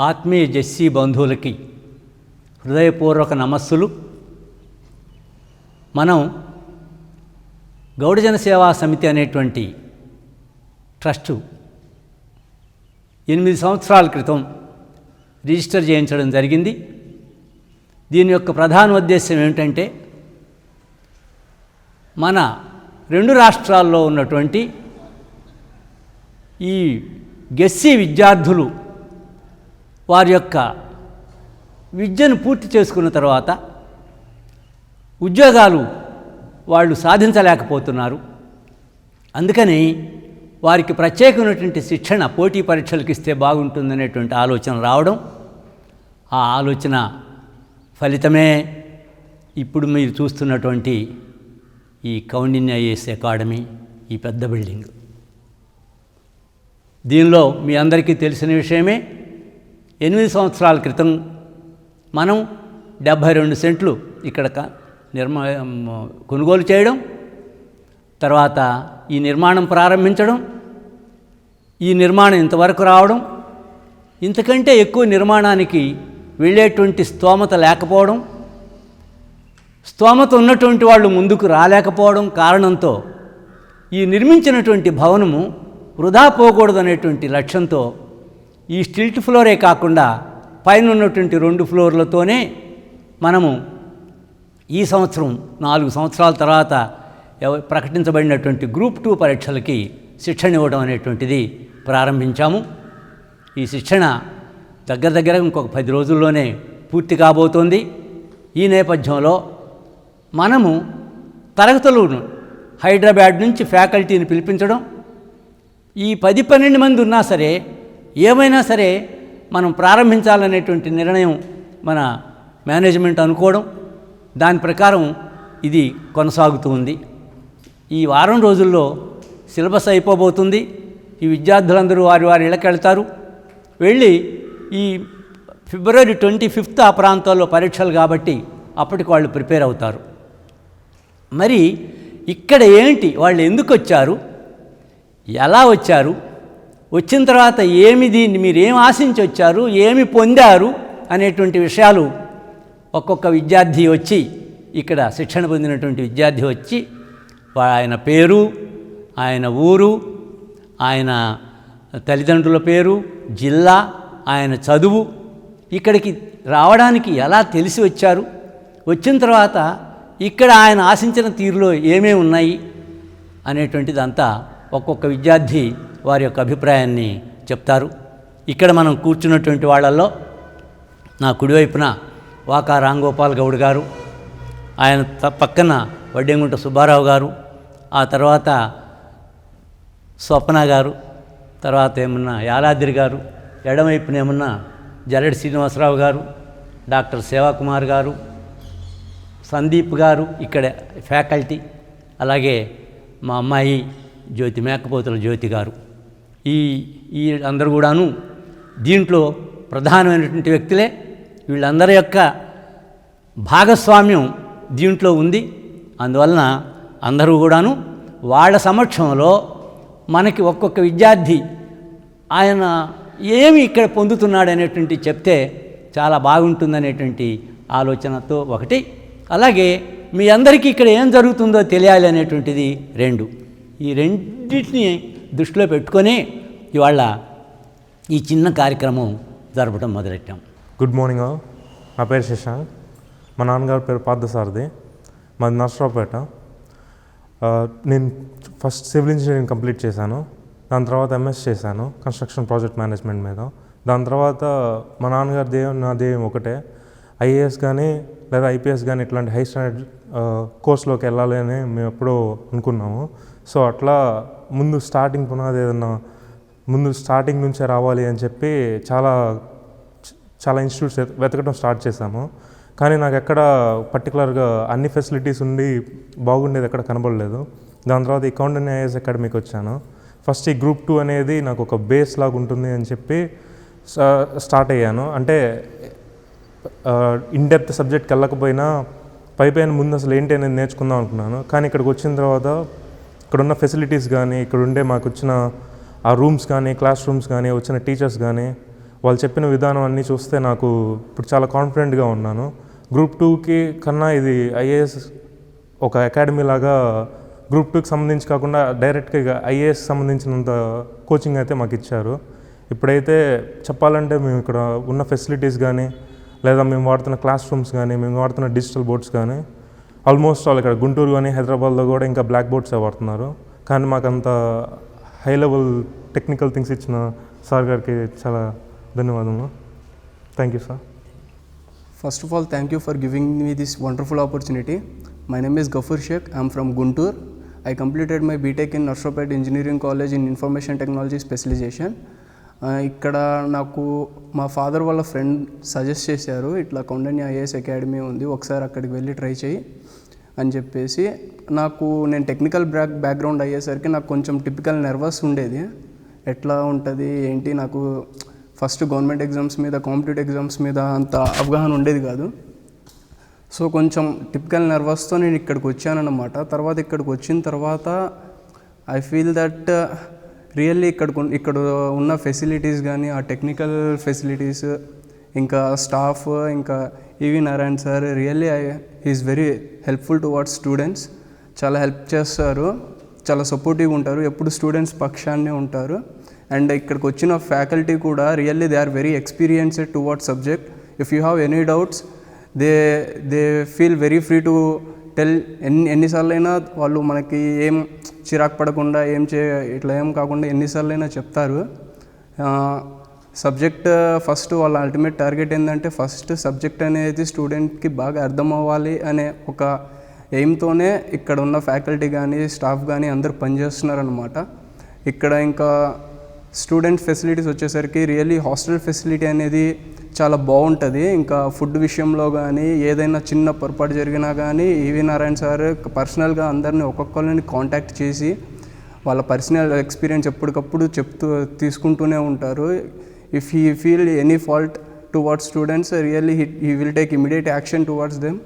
ఆత్మీయ జెస్సీ బంధువులకి హృదయపూర్వక నమస్సులు. మనం గౌడజన సేవా సమితి అనేటువంటి ట్రస్టు 8 సంవత్సరాల క్రితం రిజిస్టర్ చేయించడం జరిగింది. దీని యొక్క ప్రధాన ఉద్దేశం ఏమిటంటే, మన 2 రాష్ట్రాల్లో ఉన్నటువంటి ఈ గెస్సీ విద్యార్థులు వారి యొక్క విద్యను పూర్తి చేసుకున్న తర్వాత ఉద్యోగాలు వాళ్ళు సాధించలేకపోతున్నారు. అందుకని వారికి ప్రత్యేకమైనటువంటి శిక్షణ పోటీ పరీక్షలకు ఇస్తే బాగుంటుందనేటువంటి ఆలోచన రావడం, ఆ ఆలోచన ఫలితమే ఇప్పుడు మీరు చూస్తున్నటువంటి ఈ కౌండిన్య ఐఏఎస్ అకాడమీ, ఈ పెద్ద బిల్డింగ్. దీనిలో మీ అందరికీ తెలిసిన విషయమే, 8 సంవత్సరాల క్రితం మనం 72 సెంట్లు ఇక్కడ కొనుగోలు చేయడం, తర్వాత ఈ నిర్మాణం ప్రారంభించడం, ఈ నిర్మాణం ఇంతవరకు రావడం, ఇంతకంటే ఎక్కువ నిర్మాణానికి వెళ్ళేటువంటి స్తోమత లేకపోవడం, స్తోమత ఉన్నటువంటి వాళ్ళు ముందుకు రాలేకపోవడం కారణంతో ఈ నిర్మించినటువంటి భవనము వృధా పోకూడదు అనేటువంటి లక్ష్యంతో ఈ స్టిల్ట్ ఫ్లోరే కాకుండా పైన ఉన్నటువంటి 2 ఫ్లోర్లతోనే మనము ఈ సంవత్సరం 4 సంవత్సరాల తర్వాత ప్రకటించబడినటువంటి గ్రూప్ 2 పరీక్షలకి శిక్షణ ఇవ్వడం అనేటువంటిది ప్రారంభించాము. ఈ శిక్షణ దగ్గర ఇంకొక 10 రోజుల్లోనే పూర్తి కాబోతోంది. ఈ నేపథ్యంలో మనము తరగతులను హైదరాబాద్ నుంచి ఫ్యాకల్టీని పిలిపించడం, ఈ 10-12 మంది ఉన్నా సరే ఏమైనా సరే మనం ప్రారంభించాలనేటువంటి నిర్ణయం మన మేనేజ్మెంట్ అనుకోవడం, దాని ప్రకారం ఇది కొనసాగుతూ ఉంది. ఈ వారం రోజుల్లో సిలబస్ అయిపోబోతుంది. ఈ విద్యార్థులందరూ వారి ఇళ్ళకి వెళ్తారు. వెళ్ళి ఈ ఫిబ్రవరి 25 ఆ ప్రాంతాల్లో పరీక్షలు కాబట్టి అప్పటికి వాళ్ళు ప్రిపేర్ అవుతారు. మరి ఇక్కడ ఏంటి, వాళ్ళు ఎందుకు వచ్చారు, ఎలా వచ్చారు, వచ్చిన తర్వాత దీన్ని మీరు ఏం ఆశించి వచ్చారు, ఏమి పొందారు అనేటువంటి విషయాలు ఒక్కొక్క విద్యార్థి వచ్చి, ఇక్కడ శిక్షణ పొందినటువంటి విద్యార్థి వచ్చి ఆయన పేరు, ఆయన ఊరు, ఆయన తల్లిదండ్రుల పేరు, జిల్లా, ఆయన చదువు, ఇక్కడికి రావడానికి ఎలా తెలిసి వచ్చారు, వచ్చిన తర్వాత ఇక్కడ ఆయన ఆశించిన తీరులో ఏమేమి ఉన్నాయి అనేటువంటిదంతా ఒక్కొక్క విద్యార్థి వారి యొక్క అభిప్రాయాన్ని చెప్తారు. ఇక్కడ మనం కూర్చున్నటువంటి వాళ్ళల్లో నా కుడివైపున వాకా రాంగోపాల్ గౌడ్ గారు, ఆయన పక్కన వడ్డెంగుంట సుబ్బారావు గారు, ఆ తర్వాత స్వప్న గారు, తర్వాత ఏమన్నా యాలాద్రి గారు, ఎడమవైపున ఏమన్నా జల్లెడి శ్రీనివాసరావు గారు, డాక్టర్ సేవాకుమార్ గారు, సందీప్ గారు ఇక్కడ ఫ్యాకల్టీ, అలాగే మా అమ్మాయి జ్యోతి, మేకపోతుల జ్యోతి గారు, ఈ అందరూ కూడాను దీంట్లో ప్రధానమైనటువంటి వ్యక్తులే. వీళ్ళందరి యొక్క భాగస్వామ్యం దీంట్లో ఉంది. అందువలన అందరూ కూడాను వాళ్ళ సమక్షంలో మనకి ఒక్కొక్క విద్యార్థి ఆయన ఏమి ఇక్కడ పొందుతున్నాడు అనేటువంటి చెప్తే చాలా బాగుంటుందనేటువంటి ఆలోచనతో ఒకటి, అలాగే మీ అందరికీ ఇక్కడ ఏం జరుగుతుందో తెలియాలి అనేటువంటిది 2. ఈ రెండింటిని దృష్టిలో పెట్టుకొని ఇవాళ ఈ చిన్న కార్యక్రమం జరపడం మొదలెట్టాం. Good morning. నా పేరు శశాంక్, మా నాన్నగారి పేరు పార్థసారథి, మాది నర్సరావుపేట. నేను ఫస్ట్ సివిల్ ఇంజనీరింగ్ కంప్లీట్ చేశాను. దాని తర్వాత ఎంఎస్ చేశాను కన్స్ట్రక్షన్ ప్రాజెక్ట్ మేనేజ్మెంట్ మీద. దాని తర్వాత మా నాన్నగారి ధ్యేయం నా ధ్యేయం ఒకటే, ఐఏఎస్ కానీ లేదా ఐపీఎస్ కానీ ఇట్లాంటి హై స్టాండర్డ్ కోర్స్లోకి వెళ్ళాలి అని మేము ఎప్పుడూ అనుకున్నాము. సో అట్లా ముందు స్టార్టింగ్ పునాది ఏదన్నా ముందు స్టార్టింగ్ నుంచే రావాలి అని చెప్పి చాలా ఇన్స్టిట్యూట్స్ వెతకడం స్టార్ట్ చేశాము. కానీ నాకు ఎక్కడ పర్టికులర్గా అన్ని ఫెసిలిటీస్ ఉండి బాగుండేది ఎక్కడ కనబడలేదు. దాని తర్వాత ఈ కౌండిన్య ఐఏఎస్ అకాడమీకి వచ్చాను. ఫస్ట్ ఈ గ్రూప్ 2 అనేది నాకు ఒక బేస్ లాగా ఉంటుంది అని చెప్పి స్టార్ట్ అయ్యాను. అంటే ఇన్ డెప్త్ సబ్జెక్ట్కి వెళ్ళకపోయినా పైపైన ముందు అసలు ఏంటి అనేది నేర్చుకుందాం అనుకున్నాను. కానీ ఇక్కడికి వచ్చిన తర్వాత ఇక్కడున్న ఫెసిలిటీస్ కానీ, ఇక్కడ ఉండే మాకు వచ్చిన ఆ రూమ్స్ కానీ, క్లాస్ రూమ్స్ కానీ, వచ్చిన టీచర్స్ కానీ, వాళ్ళు చెప్పిన విధానం అన్నీ చూస్తే నాకు ఇప్పుడు చాలా కాన్ఫిడెంట్గా ఉన్నాను. గ్రూప్ 2కి కన్నా ఇది ఐఏఎస్ ఒక అకాడమీ లాగా గ్రూప్ 2కి సంబంధించి కాకుండా డైరెక్ట్గా ఐఏఎస్ సంబంధించినంత కోచింగ్ అయితే మాకు ఇచ్చారు. ఇప్పుడైతే చెప్పాలంటే మేము ఇక్కడ ఉన్న ఫెసిలిటీస్ కానీ లేదా మేము వాడుతున్న క్లాస్ రూమ్స్ కానీ మేము వాడుతున్న డిజిటల్ బోర్డ్స్ కానీ ఆల్మోస్ట్ వాళ్ళు ఇక్కడ గుంటూరు కానీ హైదరాబాద్లో కూడా ఇంకా బ్లాక్ బోర్డ్సే వాడుతున్నారు. కానీ మాకు అంత హై లెవెల్ టెక్నికల్ థింగ్స్ ఇచ్చిన సార్ గారికి చాలా ధన్యవాదములు. Thank you sir. First of all, thank you for giving me this wonderful opportunity. My name is Ghaffur Sheikh. I am from Guntur. I completed my BTech in Narsopet Engineering College in Information Technology Specialization. ఇక్కడ నాకు మా father వాళ్ళ friend suggest చేశారు, ఇట్లా Kaundanya IAS academy ఉంది, ఒకసారి అక్కడికి వెళ్ళి ట్రై చేయి అని చెప్పేసి. నేను టెక్నికల్ బ్యాక్గ్రౌండ్ అయ్యేసరికి నాకు కొంచెం టిపికల్ నర్వస్ ఉండేది. ఎట్లా ఉంటుంది ఏంటి, నాకు ఫస్ట్ గవర్నమెంట్ ఎగ్జామ్స్ మీద కాంపిటేటివ్ ఎగ్జామ్స్ మీద అంత అవగాహన ఉండేది కాదు. సో కొంచెం టిపికల్ నర్వస్తో నేను ఇక్కడికి వచ్చానన్నమాట. తర్వాత ఇక్కడికి వచ్చిన తర్వాత ఐ ఫీల్ దట్ రియల్లీ ఇక్కడ ఉన్న ఫెసిలిటీస్ కానీ ఆ టెక్నికల్ ఫెసిలిటీస్ ఇంకా స్టాఫ్ ఇంకా E V Narayan sir really is very helpful towards students. చాలా హెల్ప్ చేస్తారు, చాలా సపోర్టివ్గా ఉంటారు, ఎప్పుడు స్టూడెంట్స్ పక్షాన్నే ఉంటారు. అండ్ ఇక్కడికి వచ్చిన ఫ్యాకల్టీ కూడా really they are very experienced towards subject. If you have any doubts they feel very free to tell. ఎన్నిసార్లైనా వాళ్ళు మనకి ఏం చిరాకు పడకుండా ఇట్లా ఏం కాకుండా ఎన్నిసార్లైనా చెప్తారు. సబ్జెక్ట్ ఫస్ట్ వాళ్ళ అల్టిమేట్ టార్గెట్ ఏంటంటే ఫస్ట్ సబ్జెక్ట్ అనేది స్టూడెంట్కి బాగా అర్థం అవ్వాలి అనే ఒక ఎయిమ్తోనే ఇక్కడ ఉన్న ఫ్యాకల్టీ కానీ స్టాఫ్ కానీ అందరూ పనిచేస్తున్నారనమాట. ఇక్కడ ఇంకా స్టూడెంట్ ఫెసిలిటీస్ వచ్చేసరికి రియల్లీ హాస్టల్ ఫెసిలిటీ అనేది చాలా బాగుంటుంది. ఇంకా ఫుడ్ విషయంలో కానీ ఏదైనా చిన్న పొరపాటు జరిగినా కానీ ఈవి నారాయణ సార్ పర్సనల్గా అందరినీ ఒక్కొక్కరిని కాంటాక్ట్ చేసి వాళ్ళ పర్సనల్ ఎక్స్పీరియన్స్ ఎప్పటికప్పుడు తీసుకుంటూనే ఉంటారు. If he feel any fault towards students really he will take immediate action towards them.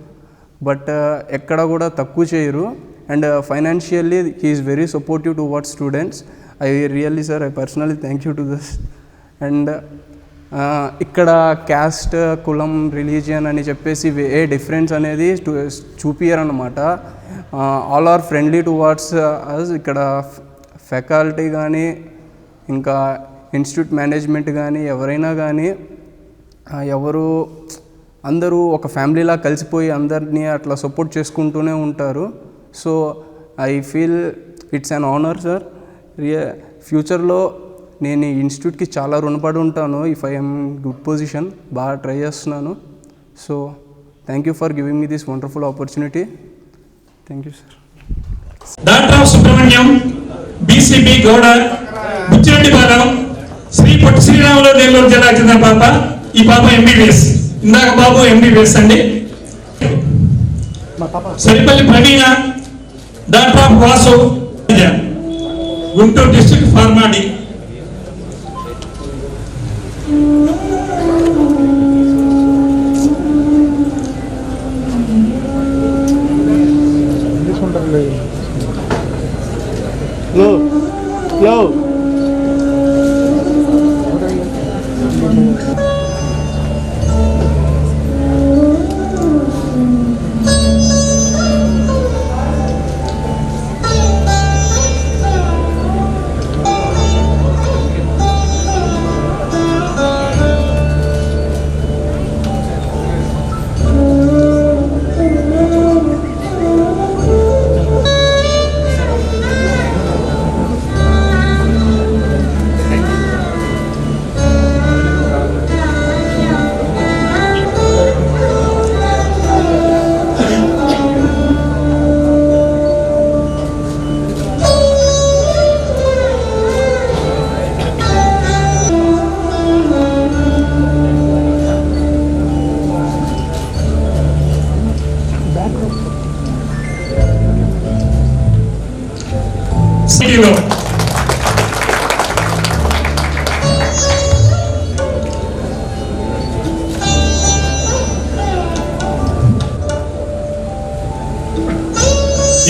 But ఎక్కడ కూడా తక్కువ చేయరు. And financially he is very supportive towards students. I really sir I personally thank you to this. And ఇక్కడ caste కులం religion అని చెప్పేసి ఏ difference అనేది చూపియరన్నమాట. All are friendly towards us. ఇక్కడ ఫ్యాకల్టీ కానీ ఇంకా ఇన్స్టిట్యూట్ మేనేజ్మెంట్ కానీ ఎవరైనా కానీ అందరూ ఒక ఫ్యామిలీలా కలిసిపోయి అందరినీ అట్లా సపోర్ట్ చేసుకుంటూనే ఉంటారు. So I feel it's an honour sir. ఫ్యూచర్లో నేను ఈ ఇన్స్టిట్యూట్కి చాలా రుణపడి ఉంటాను. If I am good position బాగా ట్రై చేస్తున్నాను. So thank you for giving me this wonderful opportunity. Thank you sir. Doctor Subrahmanyam, BCB Gowda, Buchireddy Balarao, Sri Potti Sriramulu Nellore జిల్లాకు చెందిన పాప. ఈ పాప ఎంబీబీఎస్, ఇందాక బాబు ఎంబీబీఎస్ అండి. Saripalli Praveena, doctor of Vasu, Guntur district Pharm D.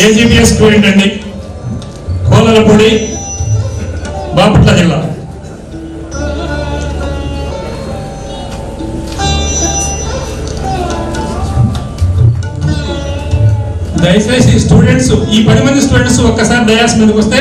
AGBS student అండి, కోలలపూడి, బాపట్ల జిల్లా. దయచేసి స్టూడెంట్స్, ఈ 10 మంది స్టూడెంట్స్ ఒక్కసారి డయాస్ మీదకి వస్తే